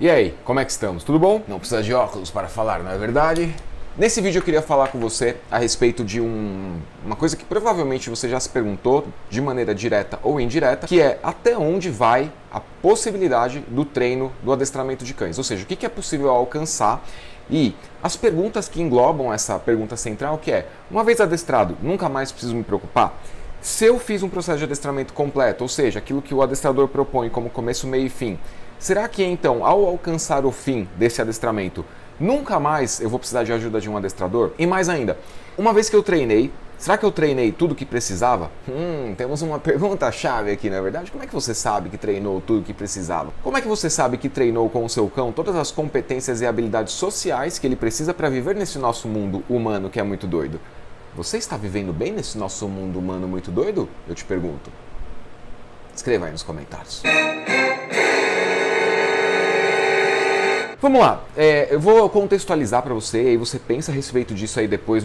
E aí, como é que estamos? Tudo bom? Não precisa de óculos para falar, não é verdade? Nesse vídeo eu queria falar com você a respeito de uma coisa que provavelmente você já se perguntou de maneira direta ou indireta, que é até onde vai a possibilidade do treino do adestramento de cães, ou seja, o que é possível alcançar e as perguntas que englobam essa pergunta central, que é, uma vez adestrado, nunca mais preciso me preocupar? Se eu fiz um processo de adestramento completo, ou seja, aquilo que o adestrador propõe como começo, meio e fim, será que então, ao alcançar o fim desse adestramento, nunca mais eu vou precisar de ajuda de um adestrador? E mais ainda, uma vez que eu treinei, será que eu treinei tudo o que precisava? Temos uma pergunta-chave aqui, não é verdade? Como é que você sabe que treinou tudo o que precisava? Como é que você sabe que treinou com o seu cão todas as competências e habilidades sociais que ele precisa para viver nesse nosso mundo humano que é muito doido? Você está vivendo bem nesse nosso mundo humano muito doido? Eu te pergunto. Escreva aí nos comentários. Vamos lá, eu vou contextualizar para você e aí você pensa a respeito disso aí depois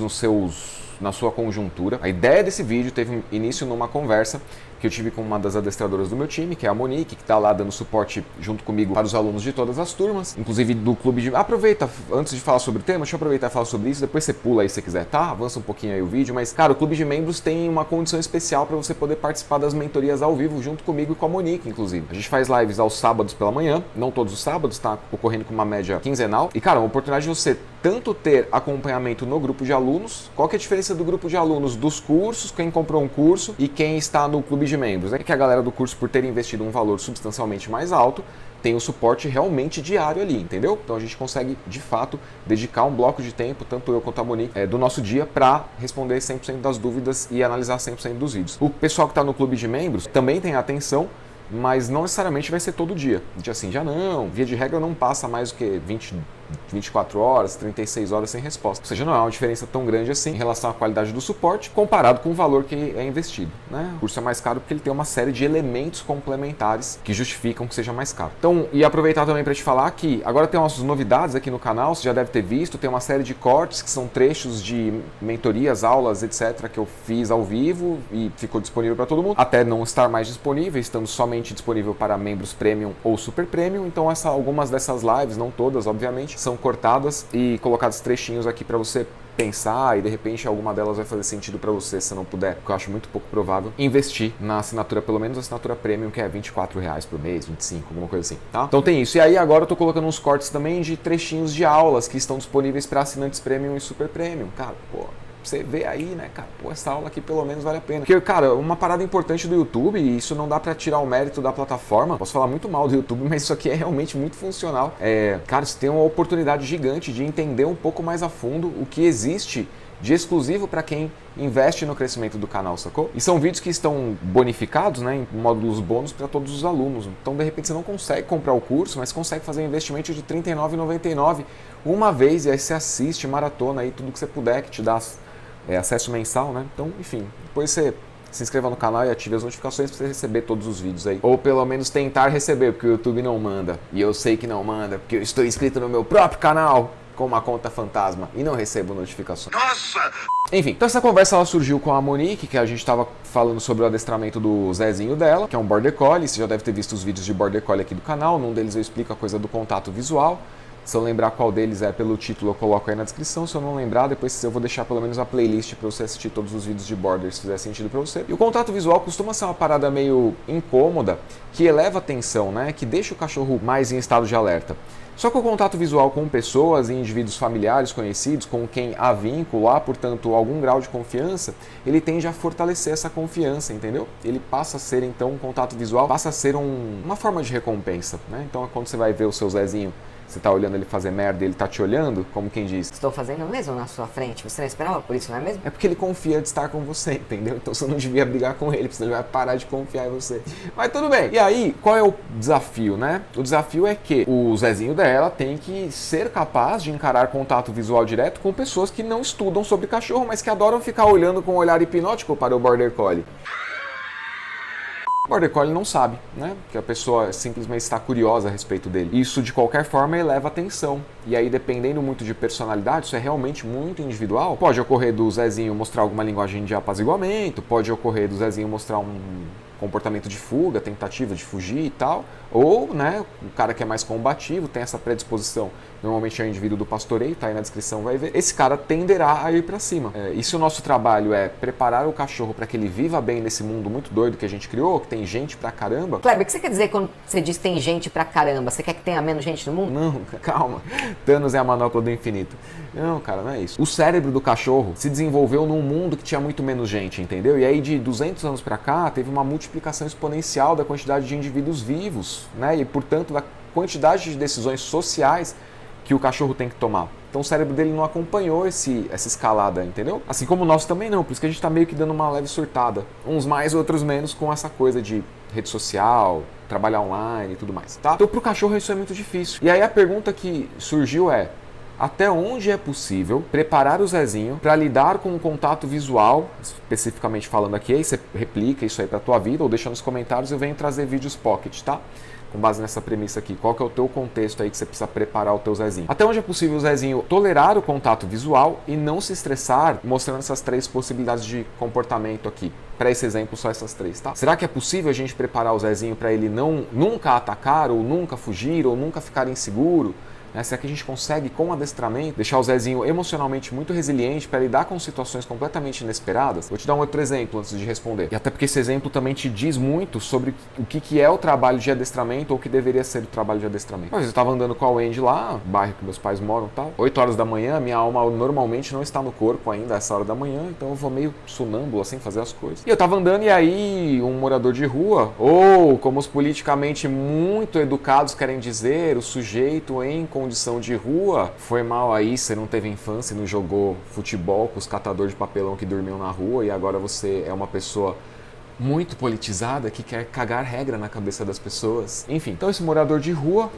na sua conjuntura. A ideia desse vídeo teve início numa conversa que eu tive com uma das adestradoras do meu time, que é a Monique, que está lá dando suporte junto comigo para os alunos de todas as turmas, inclusive do clube de... Aproveita, antes de falar sobre o tema, deixa eu aproveitar e falar sobre isso, depois você pula aí se quiser, tá? Avança um pouquinho aí o vídeo, mas, cara, o clube de membros tem uma condição especial para você poder participar das mentorias ao vivo, junto comigo e com a Monique, inclusive. A gente faz lives aos sábados pela manhã, não todos os sábados, tá ocorrendo com uma média quinzenal, e, cara, uma oportunidade de você tanto ter acompanhamento no grupo de alunos, qual que é a diferença do grupo de alunos dos cursos, quem comprou um curso e quem está no clube de membros? É que a galera do curso, por ter investido um valor substancialmente mais alto, tem o suporte realmente diário ali, entendeu? Então a gente consegue, de fato, dedicar um bloco de tempo, tanto eu quanto a Monique, do nosso dia para responder 100% das dúvidas e analisar 100% dos vídeos. O pessoal que está no clube de membros também tem atenção, mas não necessariamente vai ser todo dia. Dia sim, já não. Via de regra não passa mais do que 24 horas, 36 horas sem resposta. Ou seja, não é uma diferença tão grande assim em relação à qualidade do suporte comparado com o valor que é investido, né? O curso é mais caro porque ele tem uma série de elementos complementares que justificam que seja mais caro. Então, e aproveitar também para te falar que agora tem umas novidades aqui no canal, você já deve ter visto, tem uma série de cortes que são trechos de mentorias, aulas, etc, que eu fiz ao vivo e ficou disponível para todo mundo. Até não estar mais disponível, estando somente disponível para membros Premium ou Super Premium. Então, algumas dessas lives, não todas, obviamente, são cortadas e colocados trechinhos aqui para você pensar e de repente alguma delas vai fazer sentido para você, se não puder, porque eu acho muito pouco provável, investir na assinatura, pelo menos a assinatura Premium, que é R$24 por mês, 25, alguma coisa assim, tá? Então tem isso. E aí agora eu tô colocando uns cortes também de trechinhos de aulas que estão disponíveis para assinantes Premium e Super Premium. Cara, pô, você vê aí, né, cara, pô, essa aula aqui pelo menos vale a pena. Porque, cara, uma parada importante do YouTube, e isso não dá pra tirar o mérito da plataforma, posso falar muito mal do YouTube, mas isso aqui é realmente muito funcional. Cara, você tem uma oportunidade gigante de entender um pouco mais a fundo o que existe de exclusivo para quem investe no crescimento do canal, sacou? E são vídeos que estão bonificados, né, em módulos bônus para todos os alunos. Então, de repente, você não consegue comprar o curso, mas consegue fazer um investimento de R$ 39,99 uma vez, e aí você assiste, maratona aí tudo que você puder, que te dá acesso mensal, né? Então, enfim, depois você se inscreva no canal e ative as notificações para você receber todos os vídeos aí. Ou pelo menos tentar receber, porque o YouTube não manda. E eu sei que não manda, porque eu estou inscrito no meu próprio canal com uma conta fantasma e não recebo notificações. Nossa! Enfim, então essa conversa ela surgiu com a Monique, que a gente estava falando sobre o adestramento do Zezinho dela, que é um Border Collie. Você já deve ter visto os vídeos de Border Collie aqui do canal. Num deles eu explico a coisa do contato visual. Se eu lembrar qual deles é pelo título, eu coloco aí na descrição. Se eu não lembrar, depois eu vou deixar pelo menos a playlist para você assistir todos os vídeos de Border, se fizer sentido para você. E o contato visual costuma ser uma parada meio incômoda, que eleva a tensão, né? Que deixa o cachorro mais em estado de alerta. Só que o contato visual com pessoas e indivíduos familiares conhecidos, com quem há vínculo, há, portanto, algum grau de confiança, ele tende a fortalecer essa confiança, entendeu? Ele passa a ser, então, um contato visual, passa a ser uma forma de recompensa, né? Então, quando você vai ver o seu Zezinho, você tá olhando ele fazer merda e ele tá te olhando, como quem diz. Estou fazendo mesmo na sua frente, você não esperava por isso, não é mesmo? É porque ele confia de estar com você, entendeu? Então você não devia brigar com ele, porque senão ele vai parar de confiar em você. Mas tudo bem. E aí, qual é o desafio, né? O desafio é que o Zezinho dela tem que ser capaz de encarar contato visual direto com pessoas que não estudam sobre cachorro, mas que adoram ficar olhando com um olhar hipnótico para o Border Collie. O Border Collie não sabe, né? Que a pessoa simplesmente está curiosa a respeito dele. Isso, de qualquer forma, eleva a atenção. E aí, dependendo muito de personalidade, isso é realmente muito individual. Pode ocorrer do Zezinho mostrar alguma linguagem de apaziguamento, pode ocorrer do Zezinho mostrar um comportamento de fuga, tentativa de fugir e tal, Ou, né, o cara que é mais combativo, tem essa predisposição, normalmente é o indivíduo do pastoreio, tá aí na descrição, vai ver, esse cara tenderá a ir para cima. E se o nosso trabalho é preparar o cachorro para que ele viva bem nesse mundo muito doido que a gente criou, que tem gente pra caramba... Kleber, o que você quer dizer quando você diz que tem gente pra caramba? Você quer que tenha menos gente no mundo? Não, calma. Thanos é a manopla do infinito. Não, cara, não é isso. O cérebro do cachorro se desenvolveu num mundo que tinha muito menos gente, entendeu? E aí de 200 anos pra cá, teve uma multiplicação exponencial da quantidade de indivíduos vivos, né? E, portanto, da quantidade de decisões sociais que o cachorro tem que tomar. Então o cérebro dele não acompanhou essa escalada, entendeu? Assim como o nosso também não, por isso que a gente tá meio que dando uma leve surtada. Uns mais, outros menos, com essa coisa de rede social, trabalhar online e tudo mais, tá? Então pro cachorro isso é muito difícil. E aí a pergunta que surgiu é: até onde é possível preparar o Zezinho para lidar com o contato visual, especificamente falando aqui, aí você replica isso aí pra tua vida ou deixa nos comentários, eu venho trazer vídeos pocket, tá? Com base nessa premissa aqui, qual que é o teu contexto aí que você precisa preparar o teu Zezinho. Até onde é possível o Zezinho tolerar o contato visual e não se estressar, mostrando essas 3 possibilidades de comportamento aqui. Para esse exemplo, só essas 3, tá? Será que é possível a gente preparar o Zezinho para ele nunca atacar, ou nunca fugir, ou nunca ficar inseguro? Será que a gente consegue, com adestramento, deixar o Zezinho emocionalmente muito resiliente para lidar com situações completamente inesperadas? Vou te dar um outro exemplo antes de responder. E até porque esse exemplo também te diz muito sobre o que é o trabalho de adestramento ou o que deveria ser o trabalho de adestramento. Mas eu estava andando com a Wendy lá, no bairro que meus pais moram e tal. 8 horas da manhã, minha alma normalmente não está no corpo ainda a essa hora da manhã, então eu vou meio sonâmbulo assim fazer as coisas. E eu estava andando e aí um morador de rua, ou como os politicamente muito educados querem dizer, o sujeito em condição de rua, foi mal aí, você não teve infância e não jogou futebol com os catadores de papelão que dormiam na rua e agora você é uma pessoa muito politizada que quer cagar regra na cabeça das pessoas. Enfim, então esse morador de rua,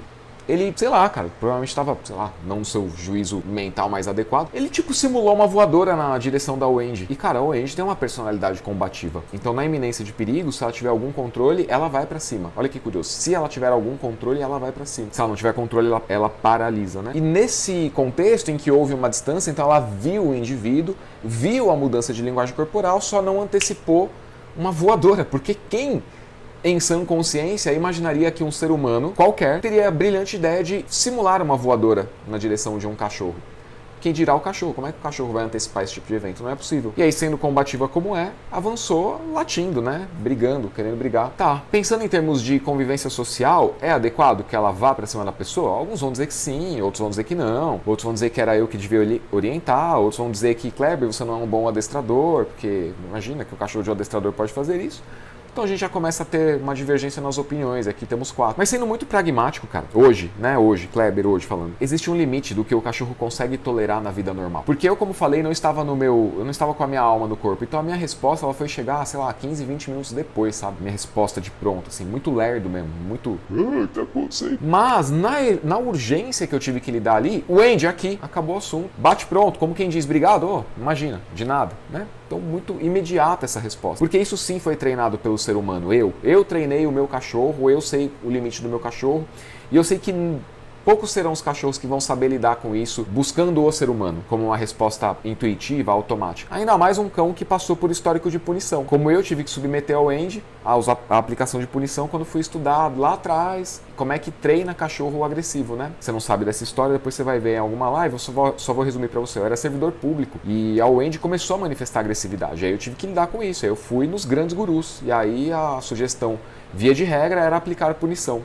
ele, sei lá, cara, provavelmente estava, sei lá, não no seu juízo mental mais adequado, ele tipo simulou uma voadora na direção da Wendy. E cara, a Wendy tem uma personalidade combativa. Então na iminência de perigo, se ela tiver algum controle, ela vai pra cima. Olha que curioso. Se ela tiver algum controle, ela vai pra cima. Se ela não tiver controle, ela paralisa, né? E nesse contexto em que houve uma distância, então ela viu o indivíduo, viu a mudança de linguagem corporal, só não antecipou uma voadora. Porque quem em sã consciência, imaginaria que um ser humano qualquer teria a brilhante ideia de simular uma voadora na direção de um cachorro. Quem dirá o cachorro? Como é que o cachorro vai antecipar esse tipo de evento? Não é possível. E aí, sendo combativa como é, avançou latindo, né? Brigando, querendo brigar. Tá, pensando em termos de convivência social, é adequado que ela vá pra cima da pessoa? Alguns vão dizer que sim, outros vão dizer que não. Outros vão dizer que era eu que devia orientar. Outros vão dizer que, Kleber, você não é um bom adestrador, porque imagina que o cachorro de um adestrador pode fazer isso. Então a gente já começa a ter uma divergência nas opiniões, aqui temos 4. Mas sendo muito pragmático, cara, hoje, Kleber, hoje falando, existe um limite do que o cachorro consegue tolerar na vida normal. Porque eu, como falei, eu não estava com a minha alma no corpo. Então a minha resposta, ela foi chegar, sei lá, 15, 20 minutos depois, sabe? Minha resposta de pronto, assim, muito lerdo mesmo, muito... tá bom, sei. Mas na urgência que eu tive que lidar ali, o Andy aqui, acabou o assunto. Bate pronto, como quem diz, obrigado, imagina, de nada, né? Então, muito imediata essa resposta. Porque isso sim foi treinado pelo ser humano. Eu treinei o meu cachorro, eu sei o limite do meu cachorro. E eu sei que poucos serão os cachorros que vão saber lidar com isso, buscando o ser humano, como uma resposta intuitiva, automática. Ainda mais um cão que passou por histórico de punição. Como eu tive que submeter ao Andy a aplicação de punição quando fui estudar lá atrás como é que treina cachorro agressivo, né? Você não sabe dessa história, depois você vai ver em alguma live, eu só vou resumir pra você. Eu era servidor público e a Wendy começou a manifestar agressividade. Aí eu tive que lidar com isso. Aí eu fui nos grandes gurus. E aí a sugestão, via de regra, era aplicar punição.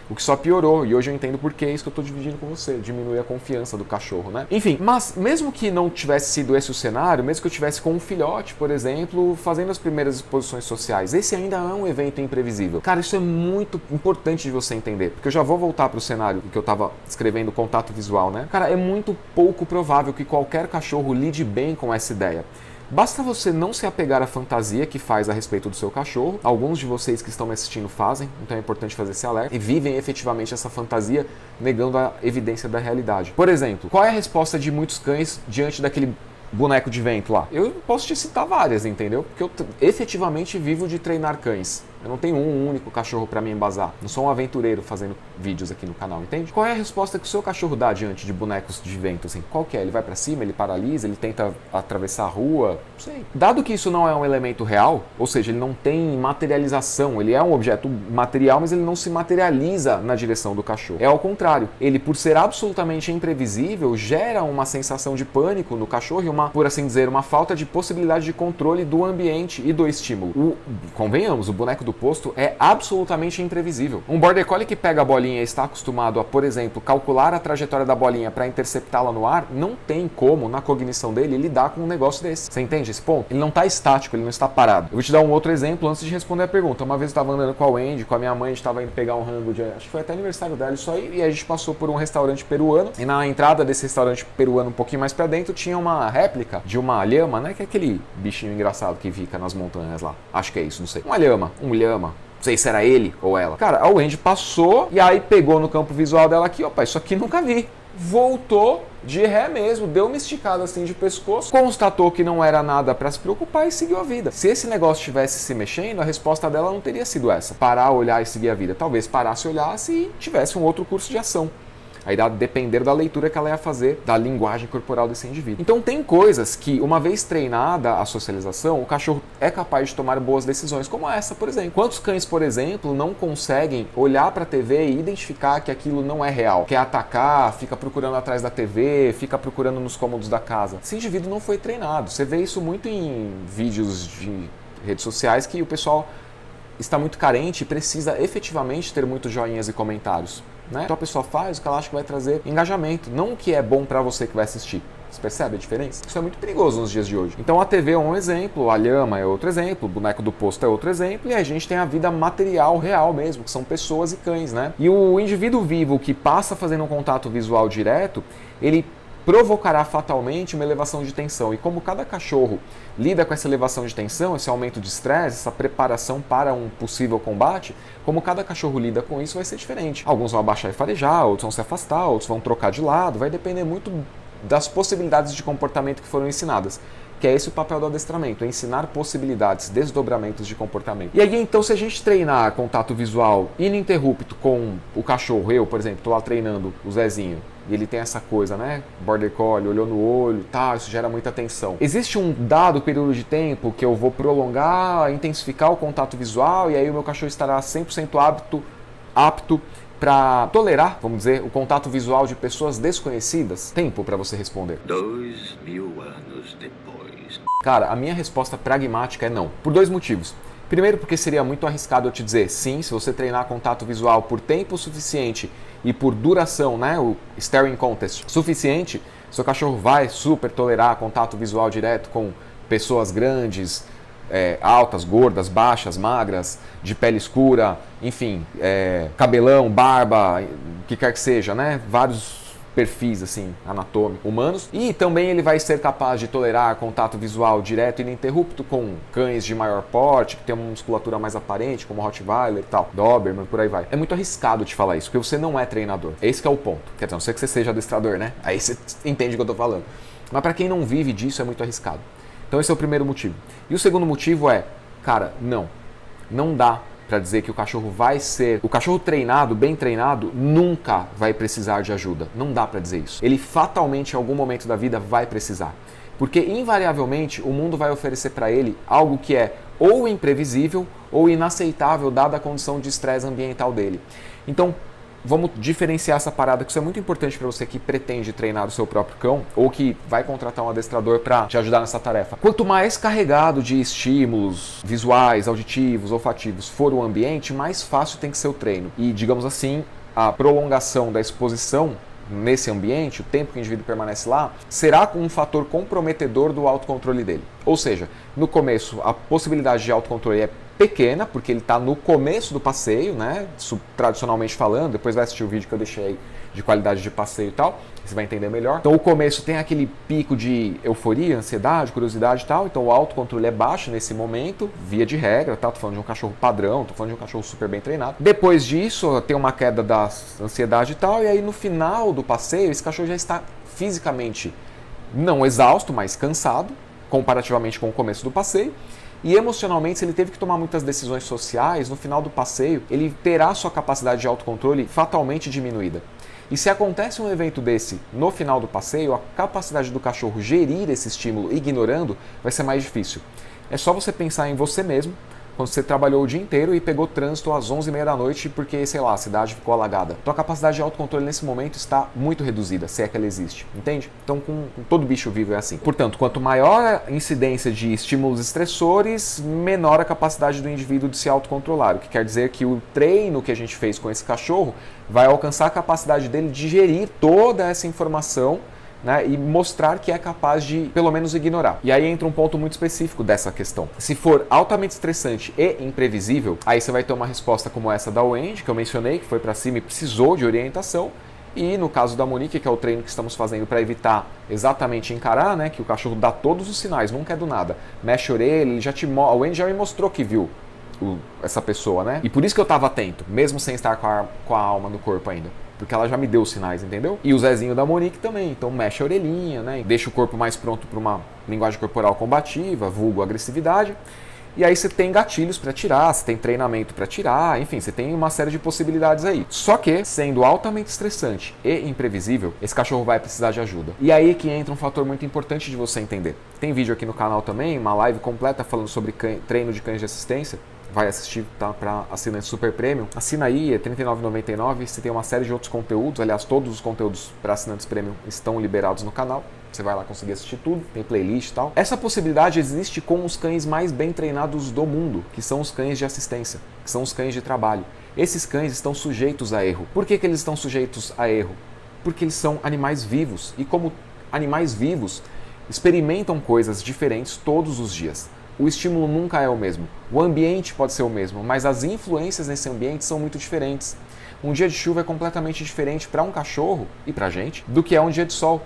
O que só piorou, e hoje eu entendo por que é isso que eu estou dividindo com você, diminui a confiança do cachorro, né? Enfim, mas mesmo que não tivesse sido esse o cenário, mesmo que eu tivesse com um filhote, por exemplo, fazendo as primeiras exposições sociais, esse ainda é um evento imprevisível. Cara, isso é muito importante de você entender, porque eu já vou voltar para o cenário que eu estava descrevendo, contato visual, né? Cara, é muito pouco provável que qualquer cachorro lide bem com essa ideia. Basta você não se apegar à fantasia que faz a respeito do seu cachorro. Alguns de vocês que estão me assistindo fazem, então é importante fazer esse alerta. E vivem efetivamente essa fantasia, negando a evidência da realidade. Por exemplo, qual é a resposta de muitos cães diante daquele boneco de vento lá? Eu posso te citar várias, entendeu? Porque eu efetivamente vivo de treinar cães. Eu não tenho um único cachorro para me embasar. Não sou um aventureiro fazendo vídeos aqui no canal, entende? Qual é a resposta que o seu cachorro dá diante de bonecos de vento, assim? Qual que é? Ele vai para cima, ele paralisa, ele tenta atravessar a rua? Não sei. Dado que isso não é um elemento real, ou seja, ele não tem materialização, ele é um objeto material, mas ele não se materializa na direção do cachorro. É ao contrário. Ele, por ser absolutamente imprevisível, gera uma sensação de pânico no cachorro e uma, por assim dizer, uma falta de possibilidade de controle do ambiente e do estímulo. Convenhamos, o boneco do posto é absolutamente imprevisível. Um Border Collie que pega a bolinha e está acostumado a, por exemplo, calcular a trajetória da bolinha para interceptá-la no ar, não tem como, na cognição dele, lidar com um negócio desse. Você entende esse ponto? Ele não está estático, ele não está parado. Eu vou te dar um outro exemplo antes de responder a pergunta. Uma vez eu estava andando com a Wendy, com a minha mãe, a gente estava indo pegar um rango de... acho que foi até aniversário dela, isso aí, e a gente passou por um restaurante peruano, e na entrada desse restaurante peruano, um pouquinho mais para dentro, tinha uma réplica de uma lhama, né? Que é aquele bichinho engraçado que fica nas montanhas lá. Acho que é isso, não sei. Uma lhama, um lhama. Não sei se era ele ou ela. Cara, a Wendy passou e aí pegou no campo visual dela aqui, opa, isso aqui nunca vi. Voltou de ré mesmo, deu uma esticada assim de pescoço, constatou que não era nada para se preocupar e seguiu a vida. Se esse negócio estivesse se mexendo, a resposta dela não teria sido essa. Parar, olhar e seguir a vida. Talvez parasse, olhasse e tivesse um outro curso de ação. Aí dá depender da leitura que ela ia fazer da linguagem corporal desse indivíduo. Então tem coisas que, uma vez treinada a socialização, o cachorro é capaz de tomar boas decisões, como essa, por exemplo. Quantos cães, por exemplo, não conseguem olhar para a TV e identificar que aquilo não é real? Quer atacar, fica procurando atrás da TV, fica procurando nos cômodos da casa. Esse indivíduo não foi treinado. Você vê isso muito em vídeos de redes sociais que o pessoal está muito carente e precisa efetivamente ter muitos joinhas e comentários. Né? Então a pessoa faz o que ela acha que vai trazer engajamento, não o que é bom para você que vai assistir. Você percebe a diferença? Isso é muito perigoso nos dias de hoje. Então a TV é um exemplo, a lhama é outro exemplo, o boneco do posto é outro exemplo, e a gente tem a vida material real mesmo, que são pessoas e cães, né? E o indivíduo vivo que passa fazendo um contato visual direto, ele provocará fatalmente uma elevação de tensão. E como cada cachorro lida com essa elevação de tensão, esse aumento de estresse, essa preparação para um possível combate, como cada cachorro lida com isso vai ser diferente. Alguns vão abaixar e farejar, outros vão se afastar, outros vão trocar de lado, vai depender muito das possibilidades de comportamento que foram ensinadas. Que é esse o papel do adestramento, é ensinar possibilidades, desdobramentos de comportamento. E aí então, se a gente treinar contato visual ininterrupto com o cachorro, eu, por exemplo, estou lá treinando o Zezinho, e ele tem essa coisa, né? Border Collie, olhou no olho, tá, isso gera muita tensão. Existe um dado período de tempo que eu vou prolongar, intensificar o contato visual, e aí o meu cachorro estará 100% apto para tolerar, vamos dizer, o contato visual de pessoas desconhecidas? Tempo para você responder. 2000 anos depois. Cara, a minha resposta pragmática é não, por dois motivos. Primeiro, porque seria muito arriscado eu te dizer sim, se você treinar contato visual por tempo suficiente e por duração, né, o staring contest suficiente, seu cachorro vai super tolerar contato visual direto com pessoas grandes, altas, gordas, baixas, magras, de pele escura, enfim, cabelão, barba, o que quer que seja, né, vários perfis assim, anatômicos, humanos, e também ele vai ser capaz de tolerar contato visual direto e ininterrupto com cães de maior porte, que tem uma musculatura mais aparente, como Rottweiler e tal, Doberman, por aí vai. É muito arriscado te falar isso, porque você não é treinador. Esse que é o ponto. Quer dizer, a não ser que você seja adestrador, né? Aí você entende o que eu tô falando. Mas para quem não vive disso, é muito arriscado. Então esse é o primeiro motivo. E o segundo motivo é, cara, não dá para dizer que o cachorro vai ser... O cachorro treinado, bem treinado, nunca vai precisar de ajuda. Não dá para dizer isso. Ele fatalmente, em algum momento da vida, vai precisar. Porque, invariavelmente, o mundo vai oferecer para ele algo que é ou imprevisível ou inaceitável, dada a condição de estresse ambiental dele. Então, vamos diferenciar essa parada, que isso é muito importante para você que pretende treinar o seu próprio cão ou que vai contratar um adestrador para te ajudar nessa tarefa. Quanto mais carregado de estímulos visuais, auditivos, olfativos for o ambiente, mais fácil tem que ser o treino. E, digamos assim, a prolongação da exposição nesse ambiente, o tempo que o indivíduo permanece lá, será um fator comprometedor do autocontrole dele. Ou seja, no começo a possibilidade de autocontrole é pequena, porque ele está no começo do passeio, né? Isso, tradicionalmente falando, depois vai assistir o vídeo que eu deixei aí de qualidade de passeio e tal, você vai entender melhor. Então o começo tem aquele pico de euforia, ansiedade, curiosidade e tal, então o autocontrole é baixo nesse momento, via de regra, tá? Tô falando de um cachorro padrão, tô falando de um cachorro super bem treinado. Depois disso, tem uma queda da ansiedade e tal, e aí no final do passeio, esse cachorro já está fisicamente não exausto, mas cansado, comparativamente com o começo do passeio. E emocionalmente, se ele teve que tomar muitas decisões sociais, no final do passeio, ele terá sua capacidade de autocontrole fatalmente diminuída. E se acontece um evento desse no final do passeio, a capacidade do cachorro gerir esse estímulo ignorando vai ser mais difícil. É só você pensar em você mesmo, quando você trabalhou o dia inteiro e pegou trânsito às 11h30 da noite porque, sei lá, a cidade ficou alagada. Tua capacidade de autocontrole nesse momento está muito reduzida, se é que ela existe, entende? Então, com todo bicho vivo é assim. Portanto, quanto maior a incidência de estímulos estressores, menor a capacidade do indivíduo de se autocontrolar. O que quer dizer que o treino que a gente fez com esse cachorro vai alcançar a capacidade dele de gerir toda essa informação, né, e mostrar que é capaz de, pelo menos, ignorar. E aí entra um ponto muito específico dessa questão. Se for altamente estressante e imprevisível, aí você vai ter uma resposta como essa da Wendy, que eu mencionei, que foi para cima e precisou de orientação. E no caso da Monique, que é o treino que estamos fazendo para evitar exatamente encarar, né, que o cachorro dá todos os sinais, nunca é do nada. Mexe a orelha, ele já a Wendy já me mostrou que viu essa pessoa, né? E por isso que eu estava atento, mesmo sem estar com a alma no corpo ainda. Porque ela já me deu os sinais, entendeu? E o Zezinho da Monique também, então mexe a orelhinha, né? Deixa o corpo mais pronto para uma linguagem corporal combativa, vulgo agressividade. E aí você tem gatilhos para tirar, você tem treinamento para tirar, enfim, você tem uma série de possibilidades aí. Só que, sendo altamente estressante e imprevisível, esse cachorro vai precisar de ajuda. E aí que entra um fator muito importante de você entender. Tem vídeo aqui no canal também, uma live completa falando sobre treino de cães de assistência. Vai assistir, tá? Para assinante Super Premium. Assina aí, é R$ 39,99. Você tem uma série de outros conteúdos. Aliás, todos os conteúdos para assinantes Premium estão liberados no canal. Você vai lá conseguir assistir tudo, tem playlist e tal. Essa possibilidade existe com os cães mais bem treinados do mundo, que são os cães de assistência, que são os cães de trabalho. Esses cães estão sujeitos a erro. Por que eles estão sujeitos a erro? Porque eles são animais vivos. E como animais vivos, experimentam coisas diferentes todos os dias. O estímulo nunca é o mesmo. O ambiente pode ser o mesmo, mas as influências nesse ambiente são muito diferentes. Um dia de chuva é completamente diferente para um cachorro e para a gente do que é um dia de sol.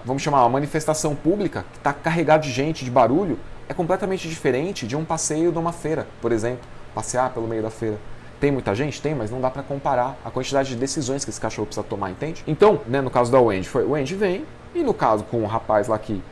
Vamos chamar, uma manifestação pública que está carregada de gente, de barulho, é completamente diferente de um passeio de uma feira, por exemplo. Passear pelo meio da feira. Tem muita gente? Tem, mas não dá para comparar a quantidade de decisões que esse cachorro precisa tomar, entende? Então, né, no caso da Wendy, o Wendy vem, e no caso com o rapaz lá que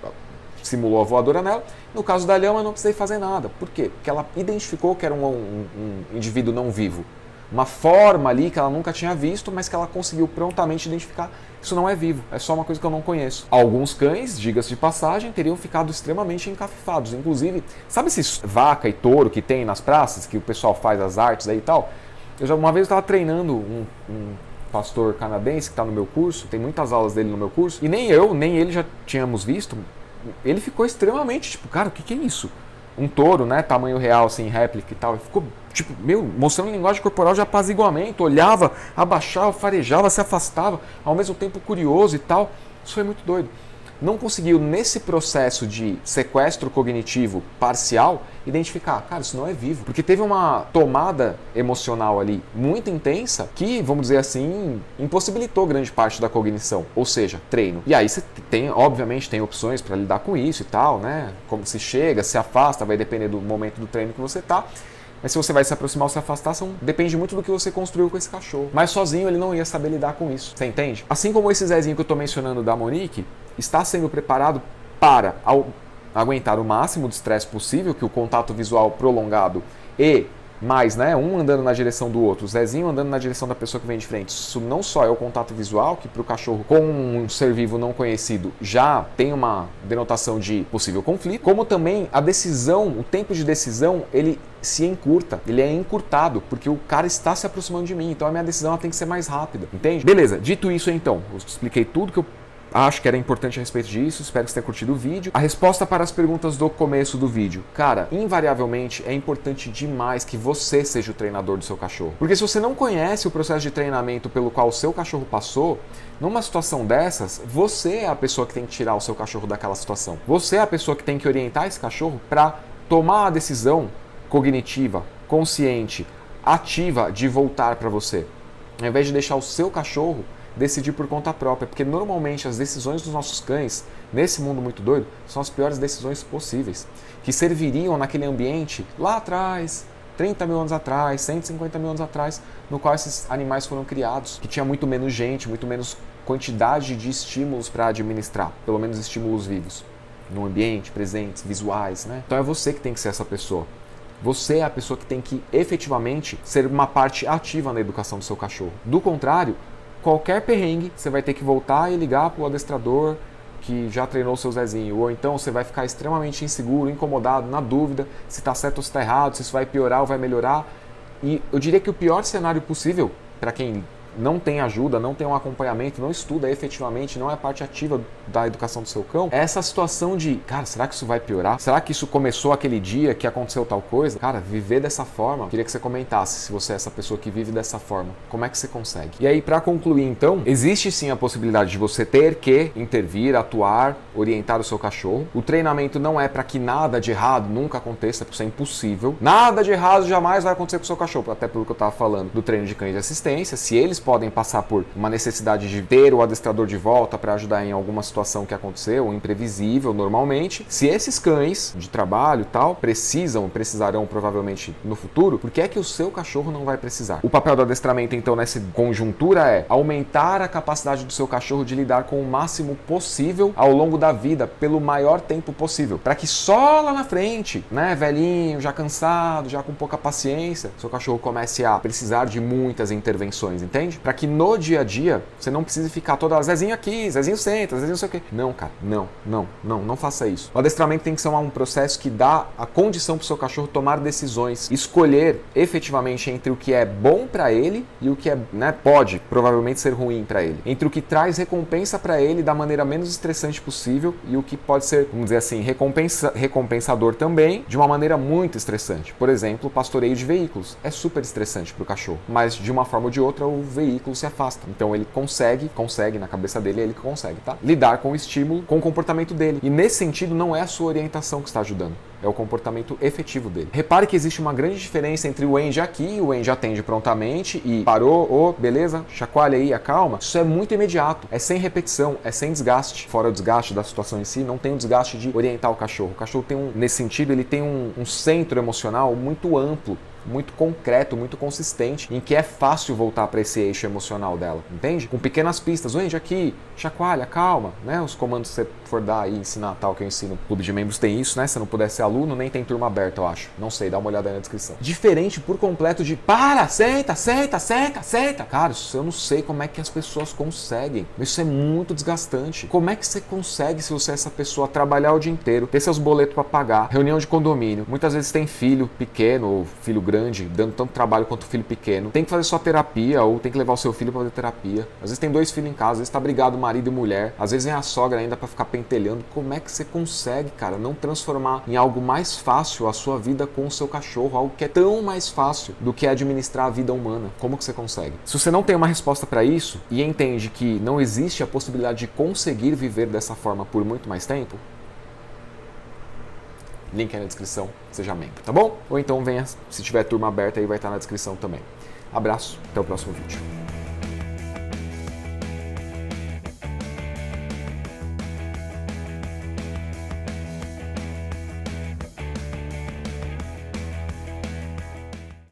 simulou a voadora nela. No caso da Lhama, eu não precisei fazer nada. Por quê? Porque ela identificou que era um indivíduo não vivo. Uma forma ali que ela nunca tinha visto, mas que ela conseguiu prontamente identificar. Isso não é vivo, é só uma coisa que eu não conheço. Alguns cães, diga-se de passagem, teriam ficado extremamente encafifados. Inclusive, sabe esses vaca e touro que tem nas praças, que o pessoal faz as artes aí e tal? Uma vez eu estava treinando um pastor canadense que está no meu curso, tem muitas aulas dele no meu curso, e nem eu, nem ele já tínhamos visto. Ele ficou extremamente, tipo, cara, o que é isso? Um touro, né, tamanho real, assim, réplica e tal. Ele ficou, tipo, mostrando linguagem corporal de apaziguamento. Olhava, abaixava, farejava, se afastava, ao mesmo tempo curioso e tal. Isso foi muito doido. Não conseguiu, nesse processo de sequestro cognitivo parcial, identificar, cara, isso não é vivo. Porque teve uma tomada emocional ali muito intensa que, vamos dizer assim, impossibilitou grande parte da cognição. Ou seja, treino. E aí você tem, obviamente, tem opções para lidar com isso e tal, né? Como se chega, se afasta, vai depender do momento do treino que você tá. Mas se você vai se aproximar ou se afastar, depende muito do que você construiu com esse cachorro. Mas sozinho ele não ia saber lidar com isso. Você entende? Assim como esse Zezinho que eu tô mencionando da Monique, está sendo preparado para aguentar o máximo de estresse possível, que o contato visual prolongado e mais, né, um andando na direção do outro, o Zezinho andando na direção da pessoa que vem de frente. Isso não só é o contato visual, que para o cachorro com um ser vivo não conhecido já tem uma denotação de possível conflito, como também a decisão, o tempo de decisão, ele se encurta, ele é encurtado, porque o cara está se aproximando de mim, então a minha decisão ela tem que ser mais rápida, entende? Beleza, dito isso então, eu expliquei tudo que eu acho que era importante a respeito disso, espero que você tenha curtido o vídeo. A resposta para as perguntas do começo do vídeo. Cara, invariavelmente é importante demais que você seja o treinador do seu cachorro. Porque se você não conhece o processo de treinamento pelo qual o seu cachorro passou, numa situação dessas, você é a pessoa que tem que tirar o seu cachorro daquela situação. Você é a pessoa que tem que orientar esse cachorro para tomar a decisão cognitiva, consciente, ativa de voltar para você. Ao invés de deixar o seu cachorro decidir por conta própria, porque normalmente as decisões dos nossos cães, nesse mundo muito doido, são as piores decisões possíveis, que serviriam naquele ambiente lá atrás, 30 mil anos atrás, 150 mil anos atrás, no qual esses animais foram criados, que tinha muito menos gente, muito menos quantidade de estímulos para administrar, pelo menos estímulos vivos. no ambiente, presentes, visuais, né? Então é você que tem que ser essa pessoa. Você é a pessoa que tem que efetivamente ser uma parte ativa na educação do seu cachorro. Do contrário, qualquer perrengue, você vai ter que voltar e ligar para o adestrador que já treinou o seu Zezinho. Ou então você vai ficar extremamente inseguro, incomodado, na dúvida se está certo ou se está errado, se isso vai piorar ou vai melhorar. E eu diria que o pior cenário possível para quem não tem ajuda, não tem um acompanhamento, não estuda efetivamente, não é parte ativa da educação do seu cão, é essa situação de, cara, será que isso vai piorar? Será que isso começou aquele dia que aconteceu tal coisa? Cara, viver dessa forma, queria que você comentasse se você é essa pessoa que vive dessa forma, como é que você consegue? E aí, para concluir então, existe sim a possibilidade de você ter que intervir, atuar, orientar o seu cachorro. O treinamento não é para que nada de errado nunca aconteça, porque isso é impossível. Nada de errado jamais vai acontecer com o seu cachorro, até pelo que eu estava falando do treino de cães de assistência. Se eles podem passar por uma necessidade de ter o adestrador de volta para ajudar em alguma situação que aconteceu, imprevisível normalmente, se esses cães de trabalho e tal precisarão provavelmente no futuro, por que é que o seu cachorro não vai precisar? O papel do adestramento então nessa conjuntura é aumentar a capacidade do seu cachorro de lidar com o máximo possível ao longo da vida, pelo maior tempo possível, para que só lá na frente, né, velhinho, já cansado, já com pouca paciência, seu cachorro comece a precisar de muitas intervenções, entende? Para que no dia a dia você não precise ficar toda Zezinho aqui, Zezinho senta, Zezinho não sei o quê. Não, cara, não faça isso. O adestramento tem que ser um processo que dá a condição para o seu cachorro tomar decisões, escolher efetivamente entre o que é bom para ele e o que é, né, pode provavelmente ser ruim para ele, entre o que traz recompensa para ele da maneira menos estressante possível e o que pode ser, vamos dizer assim, recompensador também de uma maneira muito estressante. Por exemplo, o pastoreio de veículos é super estressante para o cachorro, mas de uma forma ou de outra o veículo se afasta. Então ele consegue, na cabeça dele ele consegue, tá? Lidar com o estímulo, com o comportamento dele. E nesse sentido não é a sua orientação que está ajudando, é o comportamento efetivo dele. Repare que existe uma grande diferença entre o Andy aqui, o Andy atende prontamente e parou, beleza, chacoalha aí, acalma. Isso é muito imediato, é sem repetição, é sem desgaste. Fora o desgaste da situação em si, não tem o desgaste de orientar o cachorro. O cachorro tem nesse sentido, ele tem um centro emocional muito amplo, muito concreto, muito consistente, em que é fácil voltar para esse eixo emocional dela, entende? Com pequenas pistas, Andy aqui, chacoalha, calma, né? Os comandos que você for dar e ensinar tal que eu ensino. O clube de membros tem isso, né? Se não puder ser aluno, nem tem turma aberta, eu acho. Não sei, dá uma olhada aí na descrição. Diferente por completo de senta. Cara, isso eu não sei como é que as pessoas conseguem. Isso é muito desgastante. Como é que você consegue, se você é essa pessoa, trabalhar o dia inteiro, ter seus boletos para pagar, reunião de condomínio, muitas vezes tem filho pequeno ou filho grande, dando tanto trabalho quanto o filho pequeno, tem que fazer sua terapia ou tem que levar o seu filho para fazer terapia. Às vezes tem 2 filhos em casa, às vezes tá brigado marido e mulher, às vezes vem a sogra ainda para ficar pentelhando. Como é que você consegue, cara, não transformar em algo mais fácil a sua vida com o seu cachorro, algo que é tão mais fácil do que administrar a vida humana? Como que você consegue? Se você não tem uma resposta para isso e entende que não existe a possibilidade de conseguir viver dessa forma por muito mais tempo, link aí na descrição, seja membro, tá bom? Ou então venha, se tiver turma aberta aí vai estar na descrição também. Abraço, até o próximo vídeo.